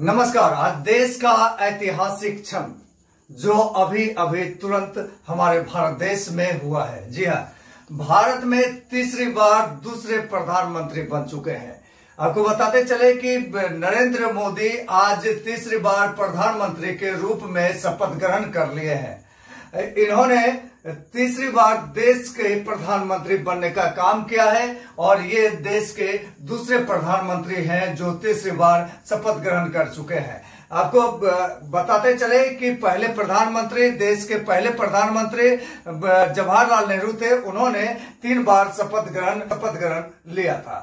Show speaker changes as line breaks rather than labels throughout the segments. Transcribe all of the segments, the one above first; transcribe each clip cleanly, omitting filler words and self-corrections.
नमस्कार। आज देश का ऐतिहासिक क्षण जो अभी अभी तुरंत हमारे भारत देश में हुआ है। जी हाँ, भारत में तीसरी बार दूसरे प्रधानमंत्री बन चुके हैं। आपको बताते चले कि नरेंद्र मोदी आज तीसरी बार प्रधानमंत्री के रूप में शपथ ग्रहण कर लिए हैं। इन्होंने तीसरी बार देश के प्रधानमंत्री बनने का काम किया है और ये देश के दूसरे प्रधानमंत्री हैं जो तीसरी बार शपथ ग्रहण कर चुके हैं। आपको बताते चले कि पहले प्रधानमंत्री, देश के पहले प्रधानमंत्री जवाहरलाल नेहरू थे। उन्होंने 3 बार शपथ ग्रहण लिया था।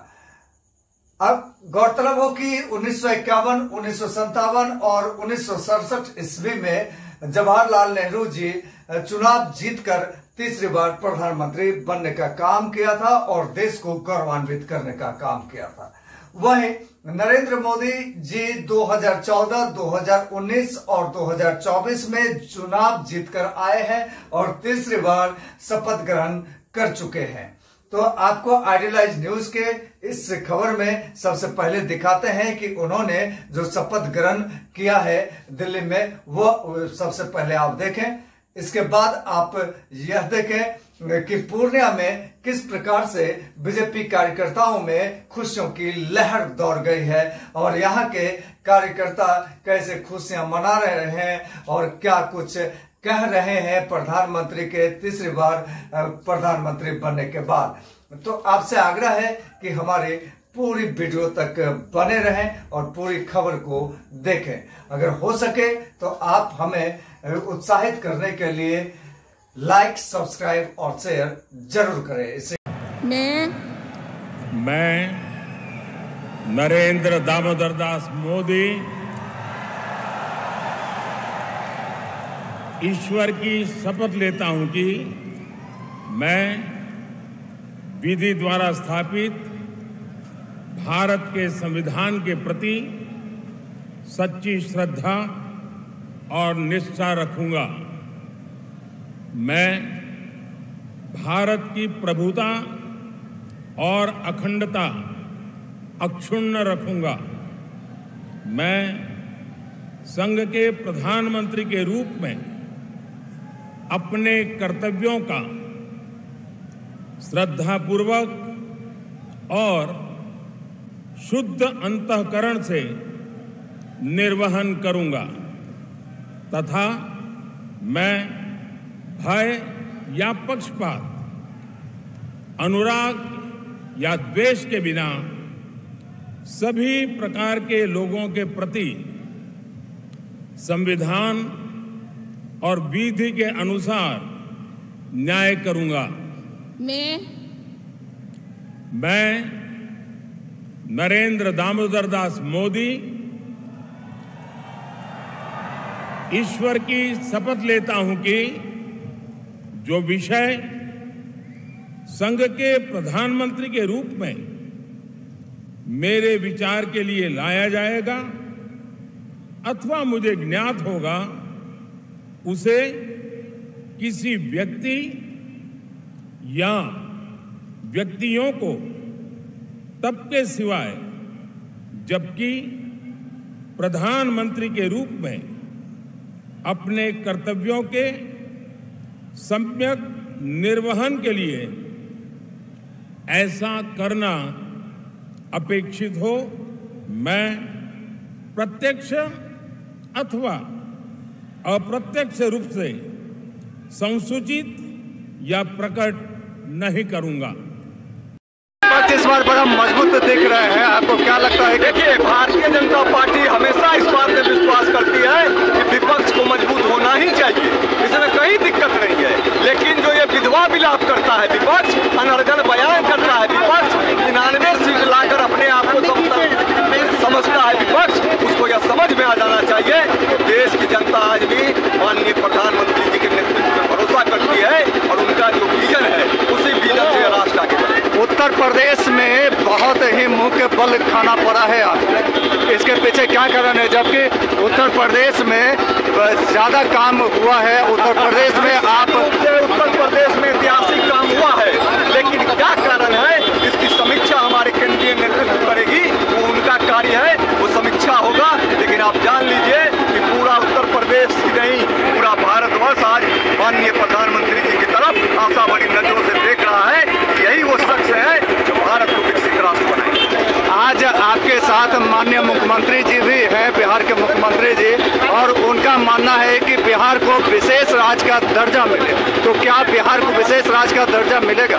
अब गौरतलब हो कि 1951, 1957 और 1967 ईस्वी में जवाहरलाल नेहरू जी चुनाव जीतकर तीसरी बार प्रधानमंत्री बनने का काम किया था और देश को गौरवान्वित करने का काम किया था। वहीं नरेंद्र मोदी जी 2014, 2019 और 2024 में चुनाव जीतकर आए हैं और तीसरी बार शपथ ग्रहण कर चुके हैं। तो आपको आइडियलाइज न्यूज के इस खबर में सबसे पहले दिखाते हैं कि उन्होंने जो शपथ ग्रहण किया है दिल्ली में, वो सबसे पहले आप देखें। इसके बाद आप यह देखें कि पूर्णिया में किस प्रकार से बीजेपी कार्यकर्ताओं में खुशियों की लहर दौड़ गई है और यहाँ के कार्यकर्ता कैसे खुशियां मना रहे हैं और क्या कुछ कह रहे हैं प्रधानमंत्री के तीसरी बार प्रधानमंत्री बनने के बाद। तो आपसे आग्रह है कि हमारी पूरी वीडियो तक बने रहें और पूरी खबर को देखें। अगर हो सके तो आप हमें उत्साहित करने के लिए लाइक, सब्सक्राइब और शेयर जरूर करें। इसे
मैं नरेंद्र दामोदर दास मोदी ईश्वर की शपथ लेता हूं कि मैं विधि द्वारा स्थापित भारत के संविधान के प्रति सच्ची श्रद्धा और निष्ठा रखूंगा। मैं भारत की प्रभुता और अखंडता अक्षुण्ण रखूंगा। मैं संघ के प्रधानमंत्री के रूप में अपने कर्तव्यों का श्रद्धापूर्वक और शुद्ध अंतःकरण से निर्वहन करूंगा तथा मैं भय या पक्षपात, अनुराग या द्वेष के बिना सभी प्रकार के लोगों के प्रति संविधान और विधि के अनुसार न्याय करूंगा। मैं नरेंद्र दामोदर दास मोदी ईश्वर की शपथ लेता हूं कि जो विषय संघ के प्रधानमंत्री के रूप में मेरे विचार के लिए लाया जाएगा अथवा मुझे ज्ञात होगा, उसे किसी व्यक्ति या व्यक्तियों को तब के सिवाय जबकि प्रधानमंत्री के रूप में अपने कर्तव्यों के सम्यक निर्वहन के लिए ऐसा करना अपेक्षित हो, मैं प्रत्यक्ष अथवा अप्रत्यक्ष रूप से संसूचित या प्रकट नहीं करूंगा।
इस बार बड़ा मजबूत दिख रहे हैं, आपको क्या लगता है?
देखिए, भारतीय जनता पार्टी हमेशा इस बात में विश्वास करती है कि विपक्ष को मजबूत होना ही चाहिए, इसमें कहीं दिक्कत नहीं है। लेकिन जो ये विधवा विलाप करता है विपक्ष, अनर्गल बयान करता है विपक्ष, 99 सीट लाकर अपने आप को समझता है विपक्ष, उसको यह समझ में आ जाना चाहिए कि देश की जनता आज भी माननीय प्रधानमंत्री जी के नेतृत्व में भरोसा करती है और उनका जो विजन है उसी विजन से राष्ट्र आगे बढ़े।
उत्तर प्रदेश में बहुत ही मुंह के बल खाना पड़ा है आज, इसके पीछे क्या कारण है? जबकि उत्तर प्रदेश में ज्यादा काम हुआ है। उत्तर प्रदेश में उत्तर
प्रदेश में ऐतिहासिक काम हुआ है, लेकिन क्या कारण है इसकी समीक्षा हमारे केंद्रीय नेतृत्व करेगी, वो उनका कार्य है, वो समीक्षा होगा। लेकिन आप जान लीजिए कि पूरा उत्तर प्रदेश ही नहीं, पूरा भारतवर्ष आज माननीय प्रधानमंत्री जी की तरफ आशा बड़ी नजरों से देख रहा है। यही वो शख्स है जो भारत को विकसित राष्ट्र बनाएंगे।
आज आपके साथ माननीय मुख्यमंत्री जी भी हैं, बिहार के मुख्यमंत्री जी, और उनका मानना है कि बिहार को विशेष राज्य का दर्जा मिले। तो क्या बिहार को विशेष राज्य का दर्जा मिलेगा?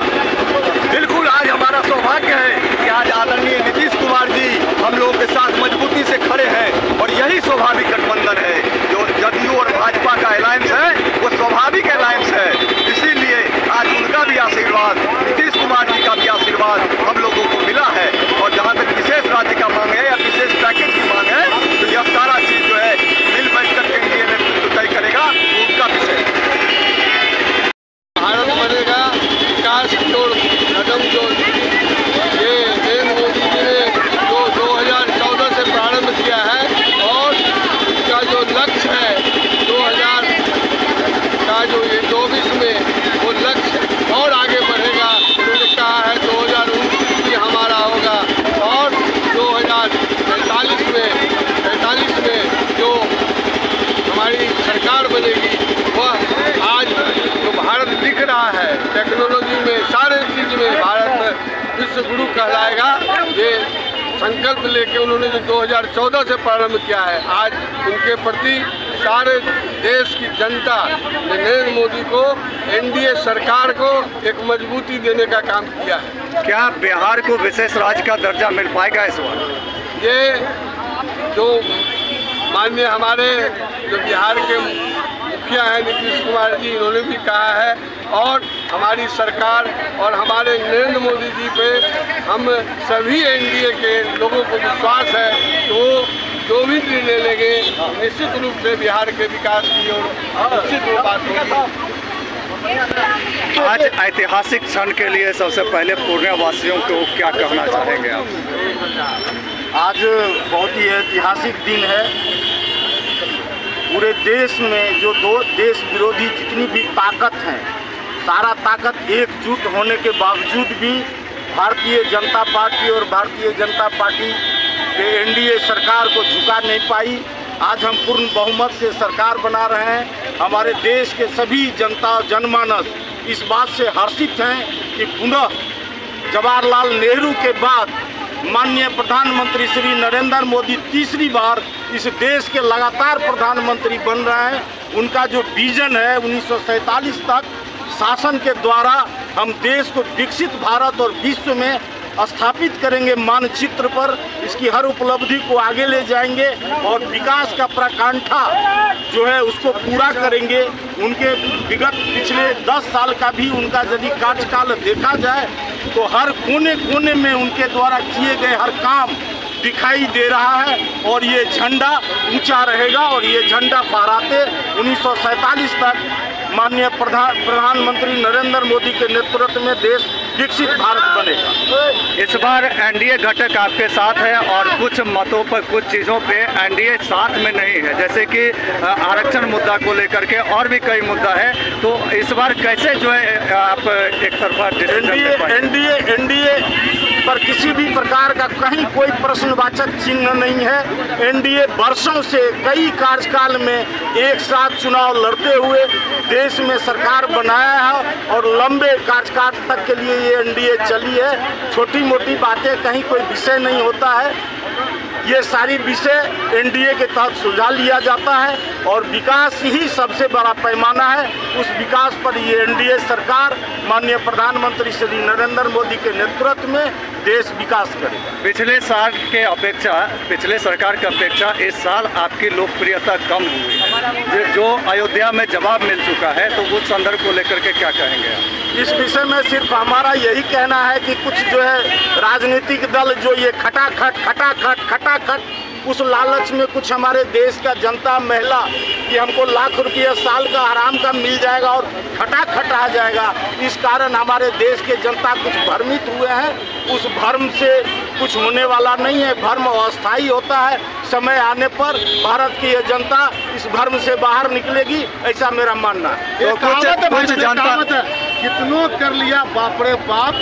बिल्कुल, आज हमारा सौभाग्य है कि आज आदरणीय नीतीश कुमार जी हम लोगों के साथ मजबूती से खड़े हैं और यही स्वाभाविक गठबंधन है। जो जदयू और भाजपा का अलायंस है वो स्वाभाविक अलायंस है। इसीलिए आज उनका भी आशीर्वाद, नीतीश कुमार जी का भी आशीर्वाद हम लोगों को मिला है। और जहाँ तक विशेष राज्य का मांग है या विशेष पैकेज की मांग है, तो यह सारा चीज जो है मिल बैठ कर के एनडीए नेतृत्व तय करेगा, उनका विषय।
भारत बनेगा, विकास की ओर कदम जो ये नरेंद्र मोदी जी ने जो 2014 से प्रारंभ किया है और उसका जो लक्ष्य है 2000 का जो ये 24 में वो लक्ष्य और आगे बढ़ेगा। उन्होंने कहा है 2019 भी हमारा होगा और 2045 में जो हमारी सरकार बनेगी वह आज जो भारत दिख रहा है टेक्नोलॉजी में, सारे चीज में भारत विश्व गुरु कहलाएगा। ये संकल्प लेके उन्होंने जो 2014 से प्रारंभ किया है, आज उनके प्रति सारे देश की जनता ने नरेंद्र मोदी को, एनडीए सरकार को एक मजबूती देने का काम किया है।
क्या बिहार को विशेष राज्य का दर्जा मिल पाएगा इस बार?
ये जो माननीय हमारे जो बिहार के मुखिया हैं नीतीश कुमार जी, इन्होंने भी कहा है और हमारी सरकार और हमारे नरेंद्र मोदी जी पे हम सभी एनडीए के लोगों को विश्वास है कि वो जो भी निर्णय लेंगे निश्चित रूप से बिहार के विकास की ओर निश्चित वो बात होगी।
आज ऐतिहासिक क्षण के लिए सबसे पहले पूर्णिया वासियों को क्या कहना चाहेंगे आप?
आज बहुत ही ऐतिहासिक दिन है। पूरे देश में जो दो देश विरोधी जितनी भी ताकत हैं, सारा ताकत एकजुट होने के बावजूद भी भारतीय जनता पार्टी और भारतीय जनता पार्टी के एनडीए सरकार को झुका नहीं पाई। आज हम पूर्ण बहुमत से सरकार बना रहे हैं। हमारे देश के सभी जनता और जनमानस इस बात से हर्षित हैं कि पुनः जवाहरलाल नेहरू के बाद माननीय प्रधानमंत्री श्री नरेंद्र मोदी तीसरी बार इस देश के लगातार प्रधानमंत्री बन रहे हैं। उनका जो विजन है 1947 तक शासन के द्वारा हम देश को विकसित भारत और विश्व में स्थापित करेंगे मानचित्र पर, इसकी हर उपलब्धि को आगे ले जाएंगे और विकास का प्रकांठा जो है उसको पूरा करेंगे। उनके विगत पिछले 10 साल का भी उनका यदि कार्यकाल देखा जाए तो हर कोने कोने में उनके द्वारा किए गए हर काम दिखाई दे रहा है और ये झंडा ऊंचा रहेगा और ये झंडा फहराते 1947 तक माननीय प्रधानमंत्री नरेंद्र मोदी के नेतृत्व में देश विकसित भारत बनेगा।
इस बार एनडीए घटक आपके साथ है और कुछ मतों पर, कुछ चीज़ों पे एनडीए साथ में नहीं है, जैसे कि आरक्षण मुद्दा को लेकर के और भी कई मुद्दा है। तो इस बार कैसे जो है आप एक तरफा
एनडीए पर किसी भी प्रकार का कहीं कोई प्रश्नवाचक चिन्ह नहीं है। एनडीए वर्षों से कई कार्यकाल में एक साथ चुनाव लड़ते हुए देश में सरकार बनाया है और लंबे कार्यकाल तक के लिए ये एनडीए चली है। छोटी मोटी बातें कहीं कोई विषय नहीं होता है, ये सारी विषय एनडीए के तहत सुलझा लिया जाता है और विकास ही सबसे बड़ा पैमाना है। उस विकास पर ये एनडीए सरकार माननीय प्रधानमंत्री श्री नरेंद्र मोदी के नेतृत्व में देश विकास करेगा।
पिछले साल के अपेक्षा, पिछले सरकार की अपेक्षा इस साल आपकी लोकप्रियता कम हुई है, जो अयोध्या में जवाब मिल चुका है, तो उस संदर्भ को लेकर के क्या कहेंगे आप?
इस विषय में सिर्फ हमारा यही कहना है कि कुछ जो है राजनीतिक दल जो ये खटाखट उस लालच में कुछ हमारे देश का जनता महिला कि हमको लाख रुपया साल का आराम का मिल जाएगा और खटाखट आ जाएगा, इस कारण हमारे देश के जनता कुछ भ्रमित हुए हैं। उस भ्रम से कुछ होने वाला नहीं है, भ्रम अस्थायी होता है। समय आने पर भारत की ये जनता इस भ्रम से बाहर निकलेगी, ऐसा मेरा मानना है।
तो कुछ कितनों कर लिया बाप रे बाप,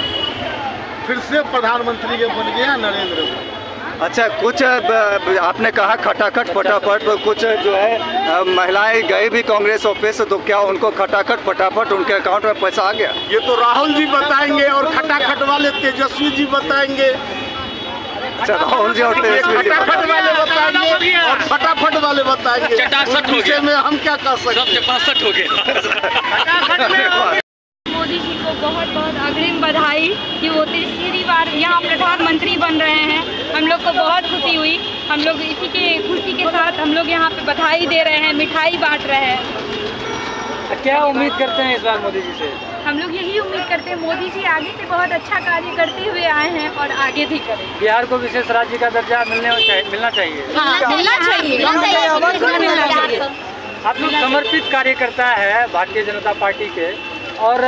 फिर से प्रधानमंत्री के बन गया नरेंद्र मोदी।
अच्छा, कुछ आपने कहा खटाखट फटाफट, कुछ जो है महिलाएं गई भी कांग्रेस ऑफिस, तो क्या उनको खटाखट फटाफट उनके अकाउंट में पैसा आ गया?
ये तो राहुल जी बताएंगे और खटाखट वाले तेजस्वी जी बताएंगे।
राहुल जी और तेजस्वी
खटाखट वाले बताएंगे और फटाफट वाले बताएंगे। उस विषय में हम क्या कर सकते हैं।
मोदी जी को बहुत बहुत अग्रिम बधाई कि वो तीसरी बार यहाँ प्रधानमंत्री बन रहे हैं। हम लोग को बहुत खुशी हुई। हम लोग इसी के खुशी के साथ हम लोग यहाँ पे बधाई दे रहे हैं, मिठाई बांट रहे हैं।
क्या उम्मीद करते हैं इस बार मोदी जी से?
हम लोग यही उम्मीद करते हैं, मोदी जी आगे से बहुत अच्छा कार्य करते हुए आए हैं और आगे भी करें।
बिहार को विशेष राज्य का दर्जा मिलना चाहिए।
हाँ, मिलना चाहिए।
आप लोग समर्पित कार्यकर्ता है भारतीय जनता पार्टी के और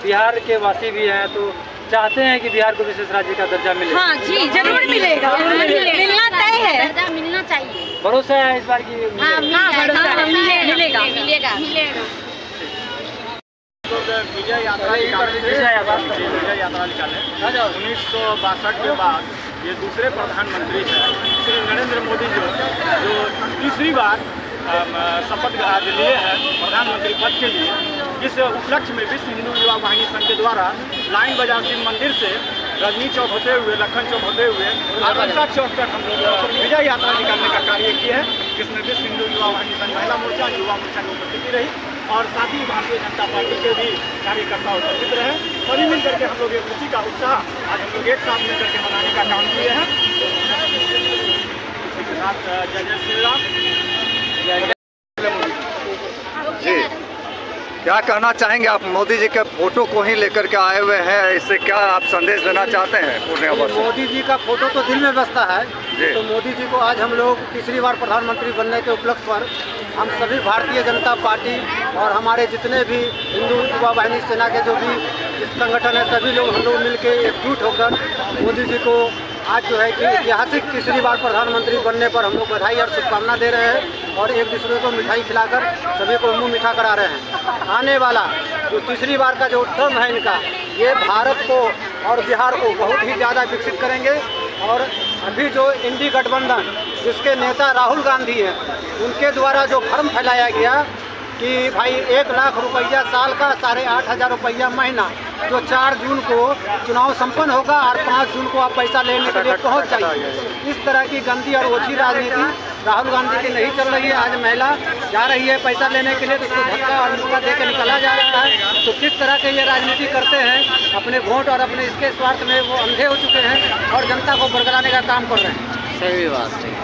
बिहार के वासी भी हैं, तो चाहते हैं कि बिहार को विशेष राज्य का दर्जा मिले।
हाँ जी, जरूर मिलेगा, मिलना तय है,
मिलना चाहिए।
भरोसा है इस बार की?
मिलेगा।
विजय यात्रा निकाले 1962 के बाद ये दूसरे प्रधानमंत्री हैं श्री नरेंद्र मोदी जी, जो तीसरी बार शपथ लिए हैं प्रधानमंत्री पद के लिए। इस उपलक्ष्य में विश्व हिंदू युवा वाहिनी संघ के द्वारा लाइन बाजार शिव मंदिर से रजनी चौक होते हुए, लखन चौक होते हुए अलंसा चौक तक हम लोग विजय यात्रा निकालने का कार्य किए हैं, जिसमें विश्व हिंदू युवा वाहिनी संघ महिला मोर्चा, युवा मोर्चा की उपस्थिति रही और साथ ही भारतीय जनता पार्टी के भी कार्यकर्ता उपस्थित रहे। सभी मिल करके हम लोग एक खुशी का उत्साह आज हम लोग एक साथ मिल करके मनाने का काम किए हैं। इसी के साथ जय जय श्री राम।
जी, क्या कहना चाहेंगे आप? मोदी जी के फोटो को ही लेकर के आए हुए हैं, इससे क्या आप संदेश देना चाहते हैं पूर्णियावासी?
मोदी जी का फोटो तो दिल में बसता है, तो मोदी जी को आज हम लोग तीसरी बार प्रधानमंत्री बनने के उपलक्ष्य पर हम सभी भारतीय जनता पार्टी और हमारे जितने भी हिंदू युवा वाहिनी सेना के जो भी संगठन है, सभी लोग हम लोग मिलकर एकजुट होकर मोदी जी को आज जो है कि ऐतिहासिक तीसरी बार प्रधानमंत्री बनने पर हम लोग बधाई और शुभकामना दे रहे हैं और एक दूसरे को मिठाई खिलाकर सभी को मुंह मीठा करा रहे हैं। आने वाला जो तीसरी बार का जो टर्म है इनका, ये भारत को और बिहार को बहुत ही ज़्यादा विकसित करेंगे। और अभी जो इंडी गठबंधन जिसके नेता राहुल गांधी हैं, उनके द्वारा जो भ्रम फैलाया गया कि भाई 1 लाख रुपया साल का 8,500 रुपया महीना, जो 4 जून को चुनाव संपन्न होगा और 5 जून को आप पैसा लेने के लिए पहुंच जाइए, इस तरह की गंदी और ओछी राजनीति राहुल गांधी की नहीं चल रही है। आज महिला जा रही है पैसा लेने के लिए तो उसको धक्का और मुक्का दे के निकाला जा रहा है। तो किस तरह के ये राजनीति करते हैं, अपने वोट और अपने इसके स्वार्थ में वो अंधे हो चुके हैं और जनता को बरगलाने का काम कर रहे हैं।
सही बात है।